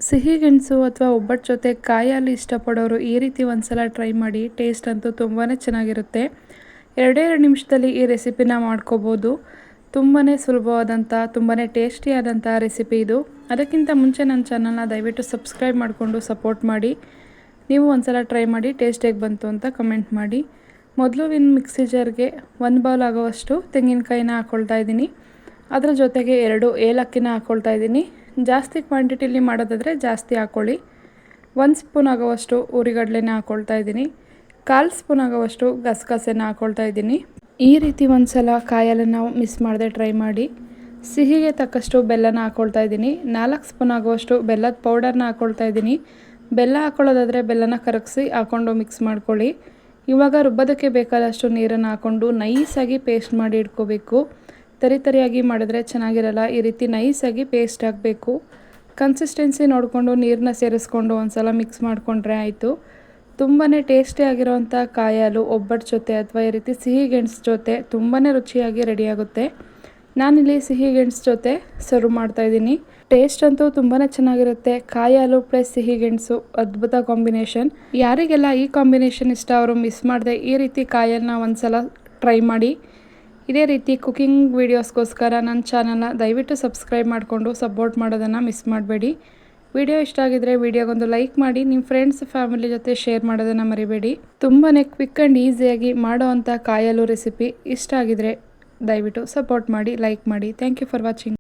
ಸಿಹಿ ಗೆಣಸು ಅಥವಾ ಒಬ್ಬಟ್ಟು ಜೊತೆ ಕಾಯಿ ಹಾಲು ಇಷ್ಟಪಡೋರು ಈ ರೀತಿ ಒಂದ್ಸಲ ಟ್ರೈ ಮಾಡಿ. ಟೇಸ್ಟ್ ಅಂತೂ ತುಂಬಾ ಚೆನ್ನಾಗಿರುತ್ತೆ. 2 ನಿಮಿಷದಲ್ಲಿ ಈ ರೆಸಿಪಿನ ಮಾಡ್ಕೋಬೋದು. ತುಂಬಾ ಸುಲಭವಾದಂಥ ತುಂಬಾ ಟೇಸ್ಟಿಯಾದಂಥ ರೆಸಿಪಿ ಇದು. ಅದಕ್ಕಿಂತ ಮುಂಚೆ ನನ್ನ ಚಾನಲ್ನ ದಯವಿಟ್ಟು ಸಬ್ಸ್ಕ್ರೈಬ್ ಮಾಡಿಕೊಂಡು ಸಪೋರ್ಟ್ ಮಾಡಿ. ನೀವು ಒಂದ್ಸಲ ಟ್ರೈ ಮಾಡಿ ಟೇಸ್ಟ್ ಹೇಗೆ ಬಂತು ಅಂತ ಕಮೆಂಟ್ ಮಾಡಿ. ಮೊದಲು ಮಿಕ್ಸಿ ಜಾರ್ಗೆ 1 ಬೌಲ್ ಆಗೋವಷ್ಟು ತೆಂಗಿನಕಾಯಿನ ಹಾಕ್ಕೊಳ್ತಾ ಇದ್ದೀನಿ. ಅದರ ಜೊತೆಗೆ 2 ಏಲಕ್ಕಿನ ಹಾಕ್ಕೊಳ್ತಾ ಇದ್ದೀನಿ. ಜಾಸ್ತಿ ಕ್ವಾಂಟಿಟಿಲಿ ಮಾಡೋದಾದರೆ ಜಾಸ್ತಿ ಹಾಕ್ಕೊಳ್ಳಿ. 1 ಸ್ಪೂನ್ ಆಗೋವಷ್ಟು ಹುರಿಗಡಲೆನ ಹಾಕ್ಕೊಳ್ತಾ ಇದ್ದೀನಿ. 1/4 ಸ್ಪೂನ್ ಆಗೋವಷ್ಟು ಗಸಗಸೆನ ಹಾಕ್ಕೊಳ್ತಾ ಇದ್ದೀನಿ. ಈ ರೀತಿ ಒಂದ್ಸಲ ಕಾಯಲ್ಲನ್ನು ಮಿಸ್ ಮಾಡದೆ ಟ್ರೈ ಮಾಡಿ. ಸಿಹಿಗೆ ತಕ್ಕಷ್ಟು ಬೆಲ್ಲನ ಹಾಕ್ಕೊಳ್ತಾ ಇದ್ದೀನಿ. 4 ಸ್ಪೂನ್ ಆಗುವಷ್ಟು ಬೆಲ್ಲದ ಪೌಡರ್ನ ಹಾಕ್ಕೊಳ್ತಾ ಇದ್ದೀನಿ. ಬೆಲ್ಲ ಹಾಕ್ಕೊಳ್ಳೋದಾದರೆ ಬೆಲ್ಲನ ಕರಗಿಸಿ ಹಾಕ್ಕೊಂಡು ಮಿಕ್ಸ್ ಮಾಡ್ಕೊಳ್ಳಿ. ಇವಾಗ ರುಬ್ಬೋದಕ್ಕೆ ಬೇಕಾದಷ್ಟು ನೀರನ್ನು ಹಾಕ್ಕೊಂಡು ನೈಸಾಗಿ ಪೇಸ್ಟ್ ಮಾಡಿ ಇಟ್ಕೋಬೇಕು. ತರಿಯಾಗಿ ಮಾಡಿದ್ರೆ ಚೆನ್ನಾಗಿರಲ್ಲ. ಈ ರೀತಿ ನೈಸಾಗಿ ಪೇಸ್ಟ್ ಆಗಬೇಕು. ಕನ್ಸಿಸ್ಟೆನ್ಸಿ ನೋಡಿಕೊಂಡು ನೀರನ್ನ ಸೇರಿಸ್ಕೊಂಡು ಒಂದ್ಸಲ ಮಿಕ್ಸ್ ಮಾಡಿಕೊಂಡ್ರೆ ಆಯಿತು. ತುಂಬಾ ಟೇಸ್ಟಿಯಾಗಿರೋವಂಥ ಕಾಯಿ ಹಾಲು ಒಬ್ಬಟ್ಟು ಜೊತೆ ಅಥವಾ ಈ ರೀತಿ ಸಿಹಿ ಗೆಣಸು ಜೊತೆ ತುಂಬಾ ರುಚಿಯಾಗಿ ರೆಡಿಯಾಗುತ್ತೆ. ನಾನಿಲ್ಲಿ ಸಿಹಿ ಗೆಣಸು ಜೊತೆ ಸರ್ವ್ ಮಾಡ್ತಾಯಿದ್ದೀನಿ. ಟೇಸ್ಟ್ ಅಂತೂ ತುಂಬಾ ಚೆನ್ನಾಗಿರುತ್ತೆ. ಕಾಯಿ ಹಾಲು ಪ್ಲಸ್ ಸಿಹಿ ಗೆಣಸು ಅದ್ಭುತ ಕಾಂಬಿನೇಷನ್. ಯಾರಿಗೆಲ್ಲ ಈ ಕಾಂಬಿನೇಷನ್ ಇಷ್ಟ ಅವರು ಮಿಸ್ ಮಾಡದೆ ಈ ರೀತಿ ಕಾಯಿ ಹಾಲನ್ನ ಒಂದ್ಸಲ ಟ್ರೈ ಮಾಡಿ. ಇದೇ ರೀತಿ ಕುಕಿಂಗ್ ವೀಡಿಯೋಸ್ಗೋಸ್ಕರ ನನ್ನ ಚಾನಲ್ನ ದಯವಿಟ್ಟು ಸಬ್ಸ್ಕ್ರೈಬ್ ಮಾಡಿಕೊಂಡು ಸಪೋರ್ಟ್ ಮಾಡೋದನ್ನು ಮಿಸ್ ಮಾಡಬೇಡಿ. ವಿಡಿಯೋ ಇಷ್ಟ ಆಗಿದ್ರೆ ವಿಡಿಯೋಗೊಂದು ಲೈಕ್ ಮಾಡಿ. ನಿಮ್ಮ ಫ್ರೆಂಡ್ಸ್ ಫ್ಯಾಮಿಲಿ ಜೊತೆ ಶೇರ್ ಮಾಡೋದನ್ನು ಮರಿಬೇಡಿ. ತುಂಬಾ ಕ್ವಿಕ್ ಆ್ಯಂಡ್ ಈಸಿಯಾಗಿ ಮಾಡೋವಂಥ ಕಾಯಿ ಹಾಲು ರೆಸಿಪಿ ಇಷ್ಟ ಆಗಿದ್ರೆ ದಯವಿಟ್ಟು ಸಪೋರ್ಟ್ ಮಾಡಿ, ಲೈಕ್ ಮಾಡಿ. Thank you for watching.